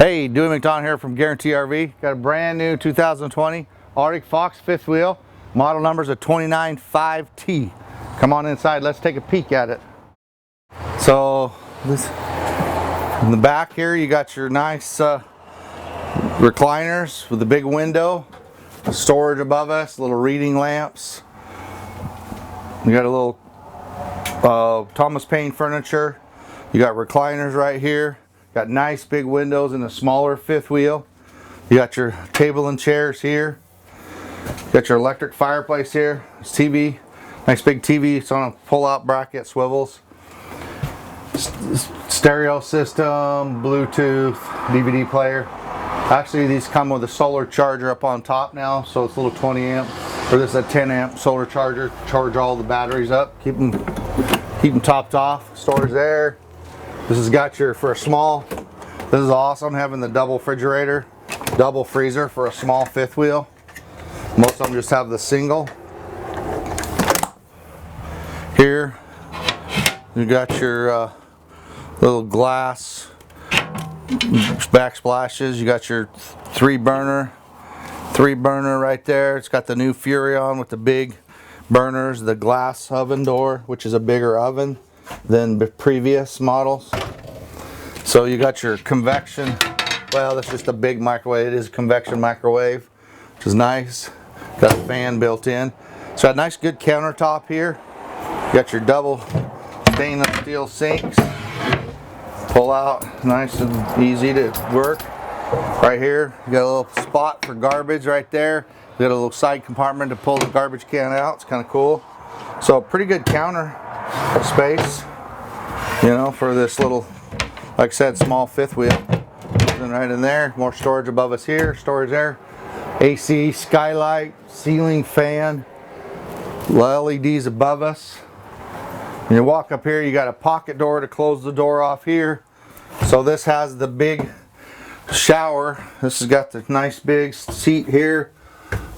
Hey, Dewey McDonald here from Guaranty RV. Got a brand new 2020 Arctic Fox fifth wheel. Model number's a 295T. Come on inside, let's take a peek at it. So, in the back here, you got your nice recliners with a big window, storage above us, little reading lamps. You got a little Thomas Paine furniture. You got recliners right here. Got nice big windows in a smaller fifth wheel. You got your table and chairs here. You got your electric fireplace here. It's TV, nice big TV. It's on a pull-out bracket, swivels. Stereo system, Bluetooth, DVD player. Actually, these come with a solar charger up on top now, so it's a little 20 amp, or this is a 10 amp solar charger. Charge all the batteries up, keep them topped off. Storage there. This has got your, for a small, this is awesome having the double refrigerator, double freezer for a small fifth wheel. Most of them just have the single. Here, you got your little glass backsplashes. You got your three burner right there. It's got the new Furrion with the big burners, the glass oven door, which is a bigger oven than the previous models. So you got your convection, well, that's just a big microwave. It is a convection microwave, which is nice. Got a fan built in. So a nice good countertop here. You got your double stainless steel sinks. Pull out, nice and easy to work. Right here, you got a little spot for garbage right there. You got a little side compartment to pull the garbage can out. It's kind of cool. So pretty good counter space, you know, for this little, like I said, small fifth wheel. And right in there, more storage above us here, storage there. AC, skylight, ceiling fan, LEDs above us. When you walk up here, you got a pocket door to close the door off here. So this has the big shower. This has got the nice big seat here.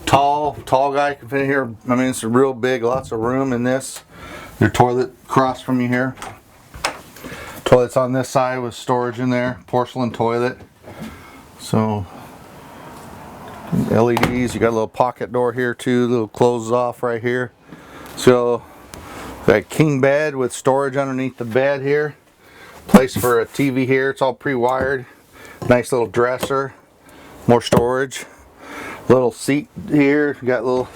Tall guy can fit in here. I mean, it's real big, lots of room in this. Your toilet across from you here. Toilet's on this side with storage in there. Porcelain toilet. So LEDs. You got a little pocket door here too. Little closes off right here. So that king bed with storage underneath the bed here. Place for a TV here. It's all pre-wired. Nice little dresser. More storage. Little seat here. You got a little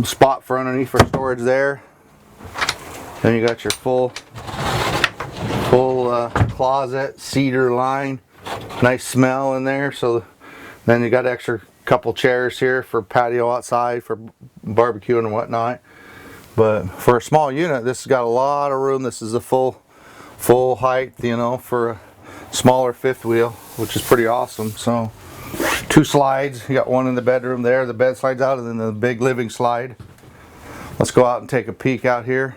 spot for underneath for storage there. Then you got your full closet, cedar line, nice smell in there. So then you got extra couple chairs here for patio outside for barbecuing and whatnot. But for a small unit, this has got a lot of room. This is a full height, you know, for a smaller fifth wheel, which is pretty awesome. So two slides. You got one in the bedroom there. The bed slides out, and then the big living slide. Let's go out and take a peek out here.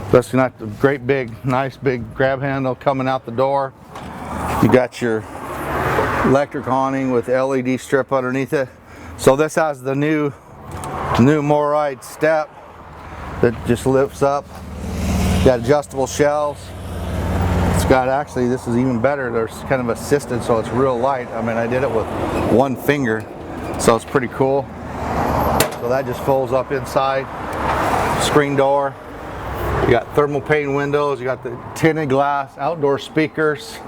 That's not the great big, nice big grab handle coming out the door. You got your electric awning with LED strip underneath it. So this has the new Moride step that just lifts up. Got adjustable shelves. It's got, actually, this is even better. There's kind of assisted, so it's real light. I mean, I did it with one finger, so it's pretty cool. So that just folds up inside. Screen door. You got thermal pane windows. You got the tinted glass, outdoor speakers.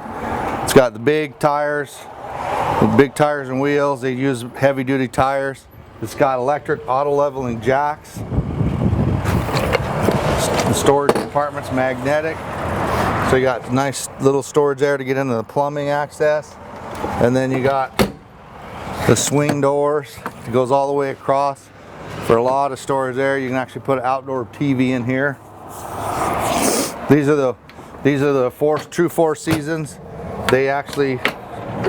It's got the big tires and wheels. They use heavy duty tires. It's got electric auto leveling jacks. The storage compartment's magnetic. So you got nice little storage there to get into the plumbing access. And then you got the swing doors. It goes all the way across for a lot of storage there. You can actually put an outdoor TV in here. These are the true four seasons. They actually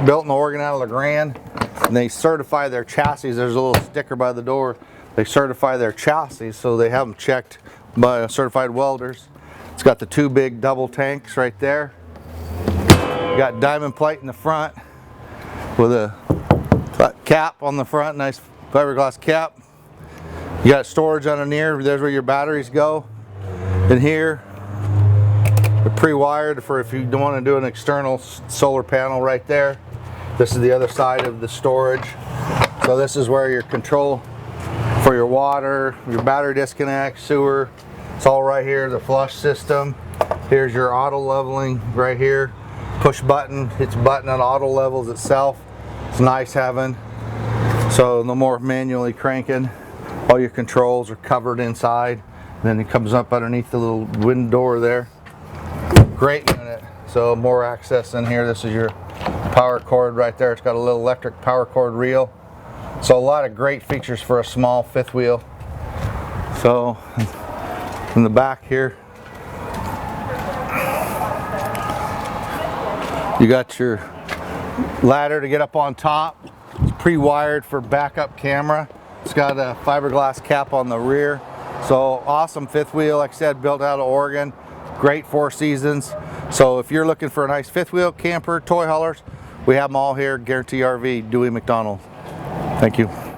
built in Oregon out of LeGrand, and they certify their chassis. There's a little sticker by the door. They certify their chassis, so they have them checked by certified welders. It's got the two big double tanks right there. You got diamond plate in the front with a cap on the front, nice fiberglass cap. You got storage underneath. There's where your batteries go. In here, pre-wired for if you don't want to do an external solar panel right there. This is the other side of the storage. So this is where your control for your water, your battery disconnect, sewer, it's all right here. The flush system. Here's your auto leveling right here. Push button, hits button on auto levels itself. It's nice having. So no more manually cranking. All your controls are covered inside. Then it comes up underneath the little wind door there. Great unit. So more access in here. This is your power cord right there. It's got a little electric power cord reel. So a lot of great features for a small fifth wheel. So in the back here, you got your ladder to get up on top. It's pre-wired for backup camera. It's got a fiberglass cap on the rear. So awesome fifth wheel, like I said, built out of Oregon. Great 4 seasons. So if you're looking for a nice fifth wheel, camper, toy haulers, we have them all here. Guaranty RV, Dewey McDonald. Thank you.